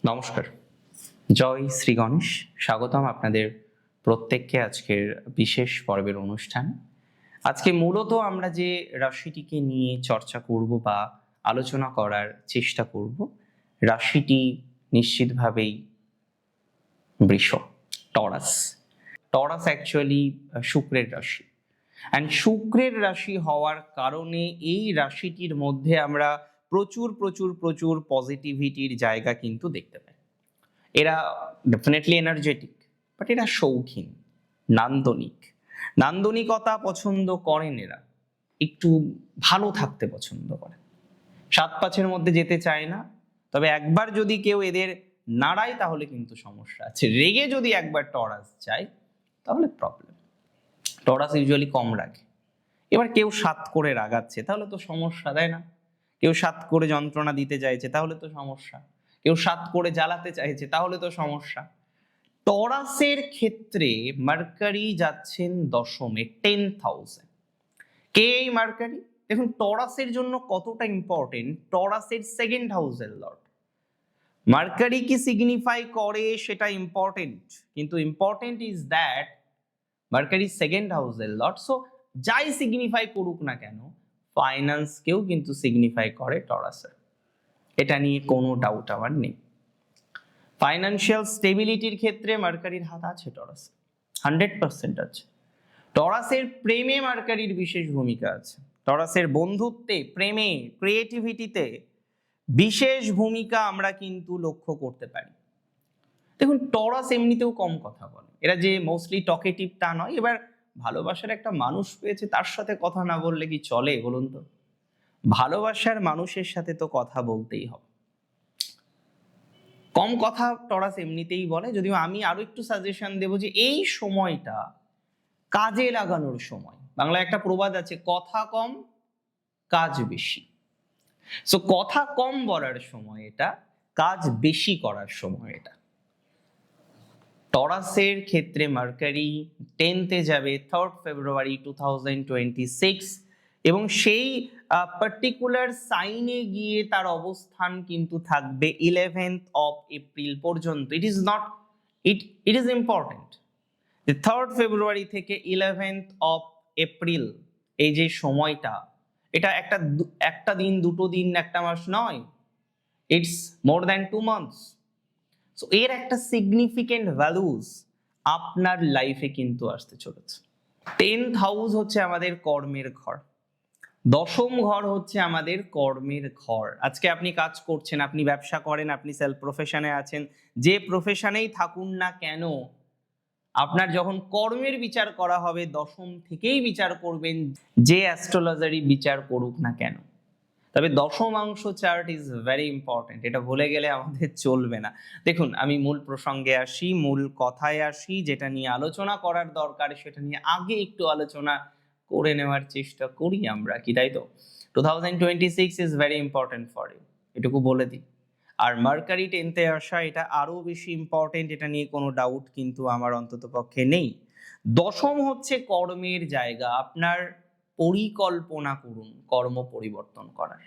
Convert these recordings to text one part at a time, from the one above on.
নমস্কার, জয় শ্রী গণেশ। স্বাগতম আপনাদের প্রত্যেককে আজকের বিশেষ পর্বের অনুষ্ঠান। আজকে মূলত আমরা যে রাশিটিকে নিয়ে চর্চা করব বা আলোচনা করার চেষ্টা করব, রাশিটি নিশ্চিতভাবেই বৃষ, টরাস। টরাস অ্যাকচুয়ালি শুক্রের রাশি, অ্যান্ড শুক্রের রাশি হওয়ার কারণে এই রাশিটির মধ্যে আমরা প্রচুর প্রচুর প্রচুর পজিটিভিটির জায়গা কিন্তু দেখতে পাই। এরা ডেফিনেটলি এনার্জেটিক, বাট এরা শৌখিন, নান্দনিক, নান্দনিকতা পছন্দ করেন। এরা একটু ভালো থাকতে পছন্দ করেন, সাত পাঁচের মধ্যে যেতে চায় না। তবে একবার যদি কেউ এদের নাড়ায় তাহলে কিন্তু সমস্যা আছে। রেগে যদি একবার টরাস যায় তাহলে প্রবলেম। টরাস ইউজুয়ালি কম রাগে। এবার কেউ সাত করে রাগাচ্ছে তাহলে তো সমস্যা, তাই না? কেউ সাত করে যন্ত্রণা দিতে চাইছে তাহলে তো সমস্যা, কেউ সাত করে জ্বালাতে চাইছে তাহলে তো সমস্যা। টরাসের ক্ষেত্রে মার্কারি যাচ্ছেন দশমে, 10,000। কে এই মার্কারি? দেখুন টরাসের জন্য কতটা ইম্পর্টেন্ট। টরাসের সেকেন্ড হাউসের লর্ড মার্কারি কি সিগনিফাই করে সেটা ইম্পর্টেন্ট, কিন্তু important is that mercury second হাউসের লর্ড। সো যাই সিগনিফাই করুক না কেন, ফাইন্যান্সকেও কিন্তু সিগনিফাই করে টরাসের, এটা নিয়ে কোনো ডাউট আমার নেই। ফাইন্যান্সিয়াল স্টেবিলিটির ক্ষেত্রে মার্কারির হাত আছে টরাস, 100% আছে। টরাসের প্রেমে মার্কারির বিশেষ ভূমিকা আছে। টরাসের বন্ধুত্বে, প্রেমে, ক্রিয়েটিভিটিতে বিশেষ ভূমিকা আমরা কিন্তু লক্ষ্য করতে পারি। দেখুন টরাস এমনিতেও কম কথা বলে, এরা যে মোস্টলি টকেটিভ তা নয়। এবার ভালোবাসার একটা মানুষ পেয়েছে, তার সাথে কথা না বললে কি চলে বলুন তো? ভালোবাসার মানুষের সাথে তো কথা বলতেই হবে। কম কথা টরাস এমনিতেই বলে, যদিও আমি আরো একটু সাজেশন দেবো যে এই সময়টা কাজে লাগানোর সময়। বাংলায় একটা প্রবাদ আছে, কথা কম কাজ বেশি। সো কথা কম বলার সময় এটা, কাজ বেশি করার সময় এটা। টরাসের ক্ষেত্রে মার্কারি 10th-এ যাবে 3rd February 2026, এবং সেই পার্টিকুলার সাইনে গিয়ে তার অবস্থান কিন্তু থাকবে 11th of April পর্যন্ত। ইট ইজ ইম্পর্টেন্ট যে 3rd February থেকে 11th of April এই যে সময়টা, এটা একটা দিন, দুটো দিন, একটা মাস নয়, it's more than 2 months। So এর একটা সিগনিফিকেন্ট ভ্যালুস আপনার লাইফে কিন্তু আসতে চলেছে। 10th হাউস হচ্ছে আমাদের কর্মের ঘর, দশম ঘর হচ্ছে আমাদের কর্মের ঘর। আজকে আপনি কাজ করছেন, আপনি ব্যবসা করেন, আপনি সেলফ প্রফেশনে আছেন, যে প্রফেশনেই থাকুন না কেন, আপনার যখন কর্মের বিচার করা হবে দশম থেকেই বিচার করবেন, যে অ্যাস্ট্রোলজারই বিচার করুক না কেন। তবে দশমাংশ চার্ট ইজ ভেরি ইম্পর্টেন্ট, এটা ভুলে গেলে আমাদের চলবে না। দেখুন আমি মূল প্রসঙ্গে আসি, মূল কথায় আসি, যেটা নিয়ে আলোচনা করার দরকার সেটা নিয়ে আগে একটু আলোচনা করে নেওয়ার চেষ্টা করি আমরা, কি তাই তো? 2026 is very important for you, এটুকু বলে দিই। আর মার্কারি 10th-এ আসা এটা আরো বেশি ইম্পর্টেন্ট, এটা নিয়ে কোনো ডাউট কিন্তু আমার অন্তত পক্ষে নেই। দশম হচ্ছে কর্মের জায়গা। আপনার পরিকল্পনা করুন কর্ম পরিবর্তন করার।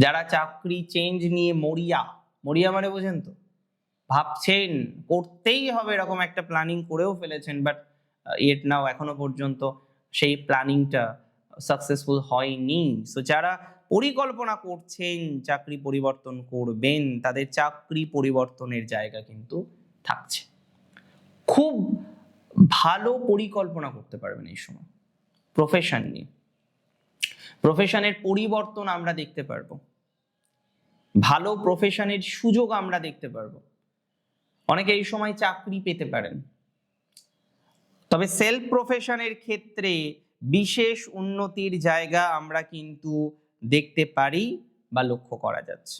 যারা চাকরি চেঞ্জ নিয়ে মরিয়া মানে বোঝেন তো, ভাবছেন করতেই হবে, এরকম একটা প্ল্যানিং করেও ফেলেছেন, বাট ইয়েট নাও এখনো পর্যন্ত সেই প্ল্যানিংটা সাকসেসফুল হয়নি। সো যারা পরিকল্পনা করছেন চাকরি পরিবর্তন করবেন, তাদের চাকরি পরিবর্তনের জায়গা কিন্তু থাকছে। খুব ভালো পরিকল্পনা করতে পারবেন এই সময় প্রফেশন নিয়ে। প্রফেশনের পরিবর্তন আমরা দেখতে পারবো, ভালো প্রফেশনের সুযোগ আমরা দেখতে পারবো। অনেকে এই সময় চাকরি পেতে পারেন। তবে সেলফ প্রফেশনের ক্ষেত্রে বিশেষ উন্নতির জায়গা আমরা কিন্তু দেখতে পারি বা লক্ষ্য করা যাচ্ছে।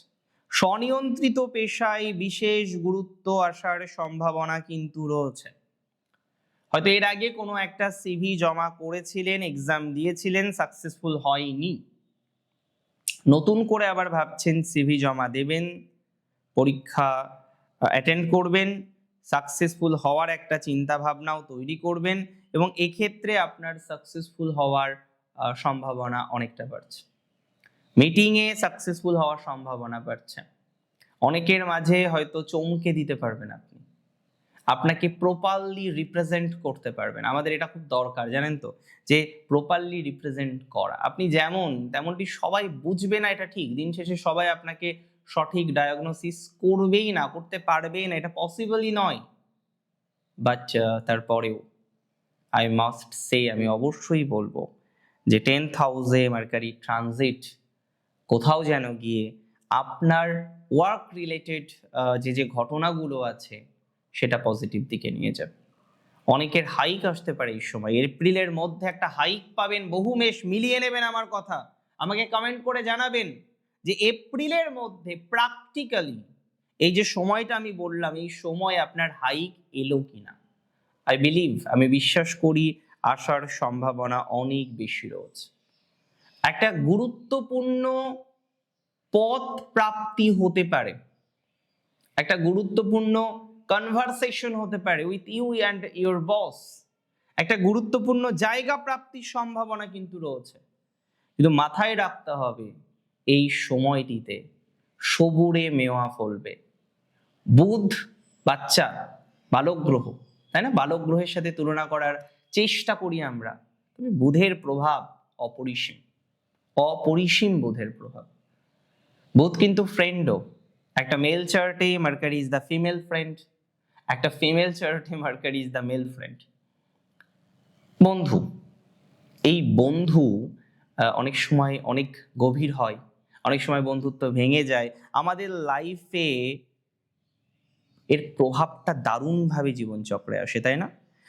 স্বনিয়ন্ত্রিত পেশায় বিশেষ গুরুত্ব আসার সম্ভাবনা কিন্তু রয়েছে। হয়তো এর আগে কোনো একটা সিভি জমা করেছিলেন, এক্সাম দিয়েছিলেন, সাকসেসফুল হয়নি, নতুন করে আবার ভাবছেন সিভি জমা দেবেন, পরীক্ষা অ্যাটেন্ড করবেন, সাকসেসফুল হওয়ার একটা চিন্তা ভাবনাও তৈরি করবেন, এবং এক্ষেত্রে আপনার সাকসেসফুল হওয়ার সম্ভাবনা অনেকটা বাড়ছে। মিটিংয়ে সাকসেসফুল হওয়ার সম্ভাবনা বাড়ছে। অনেকের মাঝে হয়তো চমকে দিতে পারবেন আপনি, আপনাকে প্রপারলি রিপ্রেজেন্ট করতে পারবেন। আমাদের এটা খুব দরকার, জানেন তো, যে প্রপারলি রিপ্রেজেন্ট করা। আপনি যেমন তেমনটি সবাই বুঝবে না, এটা ঠিক। দিন শেষে সবাই আপনাকে সঠিক ডায়াগনোসিস করবেই না, করতে পারবেই না, এটা পসিবলই নয়। বাট তারপরেও আই মাস্ট সে, আমি অবশ্যই বলবো যে 10th হাউসে মার্কারি ট্রানজিট কোথাও যেন গিয়ে আপনার ওয়ার্ক রিলেটেড যে ঘটনাগুলো আছে সেটা পজিটিভ দিকে নিয়ে যাবে। অনেকের হাইক আসতে পারে এই সময়, এপ্রিলের মধ্যে একটা হাইক পাবেন। বহু মেষ মিলিয়ে নেবেন আমার কথা, আমাকে কমেন্ট করে জানাবেন যে এপ্রিলের মধ্যে প্র্যাকটিক্যালি এই যে সময়টা আমি বললাম, এই সময় আপনার হাইক এলো কিনা। আই বিলিভ, আমি বিশ্বাস করি আসার সম্ভাবনা অনেক বেশি রয়েছে। একটা গুরুত্বপূর্ণ পথ প্রাপ্তি হতে পারে, একটা গুরুত্বপূর্ণ কনভারসেশন হতে পারে with you and your boss. একটা গুরুত্বপূর্ণ জায়গা প্রাপ্তির সম্ভাবনা কিন্তু রয়েছে। কিন্তু মাথায় রাখতে হবে এই সময়টিতে সবুরে মেওয়া ফলবে। বুধ বাচ্চা, বালক গ্রহ, তাই না? বালক গ্রহের সাথে তুলনা করার চেষ্টা করি আমরা, তবে বুধের প্রভাব অপরিসীম, অপরিসীম বুধের প্রভাব। বুধ কিন্তু ফ্রেন্ডও। একটা মেল চার্টে Mercury is the female friend, একটা ফিমেল চার্টে Mercury is the male friend. বন্ধু, এই বন্ধু অনেক সময় অনেক গভীর হয়, অনেক সময় বন্ধুত্ব ভেঙে যায়। আমাদের লাইফে এর প্রভাবটা দারুণভাবে জীবনচক্রে আসে, তাই না?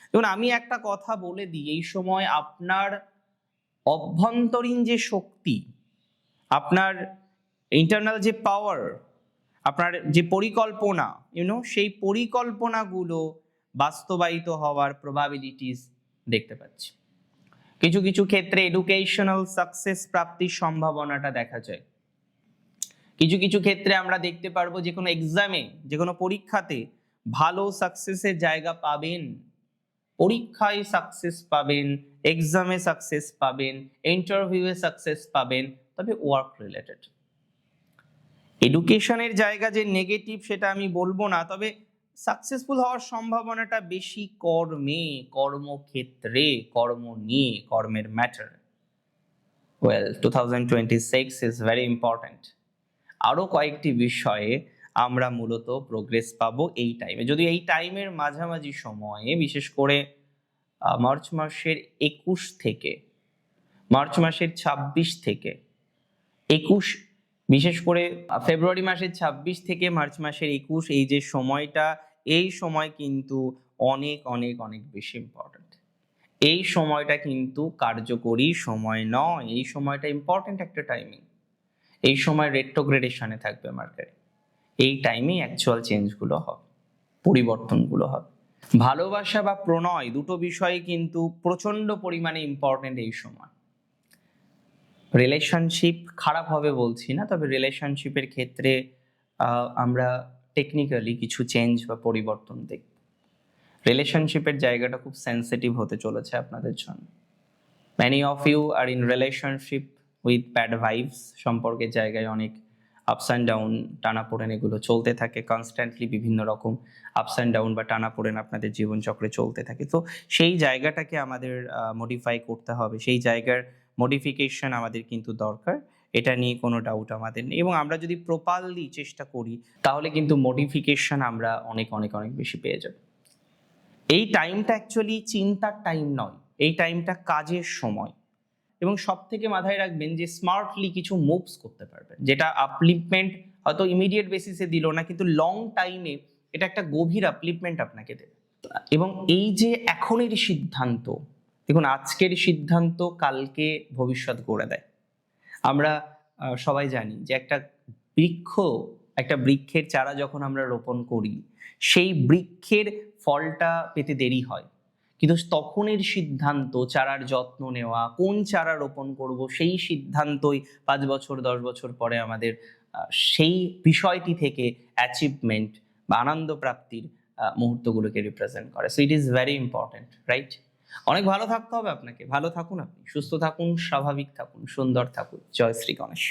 যেমন আমি একটা কথা বলে দিই, এই সময় আপনার অভ্যন্তরীণ যে শক্তি, আপনার ইন্টারনাল যে পাওয়ার, আপনার যে পরিকল্পনা, সেই পরিকল্পনাগুলো বাস্তবায়িত হওয়ার প্রবাবিলিটিস দেখতে পাচ্ছি। কিছু কিছু ক্ষেত্রে এডুকেশনাল সাকসেস প্রাপ্তির সম্ভাবনাটা দেখা যায়। কিছু কিছু ক্ষেত্রে আমরা দেখতে পারবো যে কোনো এক্সামে, যে কোনো পরীক্ষাতে ভালো সাকসেসের জায়গা পাবেন। পরীক্ষায় সাকসেস পাবেন, এক্সামে সাকসেস পাবেন, ইন্টারভিউয়ে সাকসেস পাবেন, তবে ওয়ার্ক রিলেটেড। এডুকেশনের জায়গা যে নেগেটিভ সেটা আমি বলবো না, তবে সাকসেসফুল হওয়ার সম্ভাবনাটা বেশি কর্মে, কর্মক্ষেত্রে, কর্ম নিয়ে, কর্মের matter. Well, 2026 is very important. আরো কয়েকটি বিষয়ে আমরা মূলত প্রোগ্রেস পাবো এই টাইমে। যদি এই টাইমের মাঝামাঝি সময়ে, বিশেষ করে মার্চ মাসের 21 থেকে মার্চ মাসের 26 থেকে 21, বিশেষ করে ফেব্রুয়ারি মাসের 26 থেকে মার্চ মাসের 21, এই যে সময়টা, এই সময় কিন্তু অনেক অনেক অনেক বেশি ইম্পর্ট্যান্ট। এই সময়টা কিন্তু কার্যকরী সময় নয়, এই সময়টা ইম্পর্ট্যান্ট একটা টাইমিং। এই সময় রেট্রোগ্রেডেশনে থাকবে মার্কেট। এই টাইমেই অ্যাকচুয়াল চেঞ্জগুলো হবে, পরিবর্তনগুলো হবে। ভালোবাসা বা প্রণয় দুটো বিষয় কিন্তু প্রচন্ড পরিমাণে ইম্পর্ট্যান্ট এই সময়। রিলেশনশিপ খারাপ হবে বলছি না, তবে রিলেশনশিপের ক্ষেত্রে আমরা টেকনিক্যালি কিছু চেঞ্জ বা পরিবর্তন দেখব। রিলেশনশিপের জায়গাটা খুব সেন্সিটিভ হতে চলেছে আপনাদের জন্য। Many of you are in relationship with bad vibes, সম্পর্কের জায়গায় অনেক আপস অ্যান্ড ডাউন, টানাপোড়েন এগুলো চলতে থাকে কনস্ট্যান্টলি। বিভিন্ন রকম আপস অ্যান্ড ডাউন বা টানাপোড়েন আপনাদের জীবনচক্রে চলতে থাকে। তো সেই জায়গাটাকে আমাদের মডিফাই করতে হবে, সেই জায়গার মডিফিকেশন আমাদের কিন্তু দরকার, এটা নিয়ে কোনো ডাউট আমাদের নেই। এবং আমরা যদি প্রপারলি চেষ্টা করি তাহলে কিন্তু মডিফিকেশন আমরা অনেক অনেক অনেক বেশি পেয়ে যাব। এই টাইমটা অ্যাকচুয়ালি চিন্তার টাইম নয়, এই টাইমটা কাজের সময়। এবং সব থেকে মাথায় রাখবেন যে স্মার্টলি কিছু মুভস করতে পারবেন, যেটা আপলিফমেন্ট হয়তো ইমিডিয়েট বেসিসে দিল না, কিন্তু লং টাইমে এটা একটা গভীর আপলিফমেন্ট আপনাকে দেবে। এবং এই যে এখনের সিদ্ধান্ত, দেখুন আজকের সিদ্ধান্ত কালকে ভবিষ্যৎ গড়ে দেয়। আমরা সবাই জানি যে একটা বৃক্ষের চারা যখন আমরা রোপণ করি, সেই বৃক্ষের ফলটা পেতে দেরি হয়, কিন্তু তখনের সিদ্ধান্ত, চারার যত্ন নেওয়া, কোন চারা রোপণ করব, সেই সিদ্ধান্তই 5 বছর 10 বছর পরে আমাদের সেই বিষয়টি থেকে অ্যাচিভমেন্ট বা আনন্দ প্রাপ্তির মুহূর্তগুলোকে রিপ্রেজেন্ট করে। So it is very important, right? অনেক ভালো থাকতে হবে আপনাকে। ভালো থাকুন আপনি, সুস্থ থাকুন, স্বাভাবিক থাকুন, সুন্দর থাকুন। জয় শ্রী গণেশ।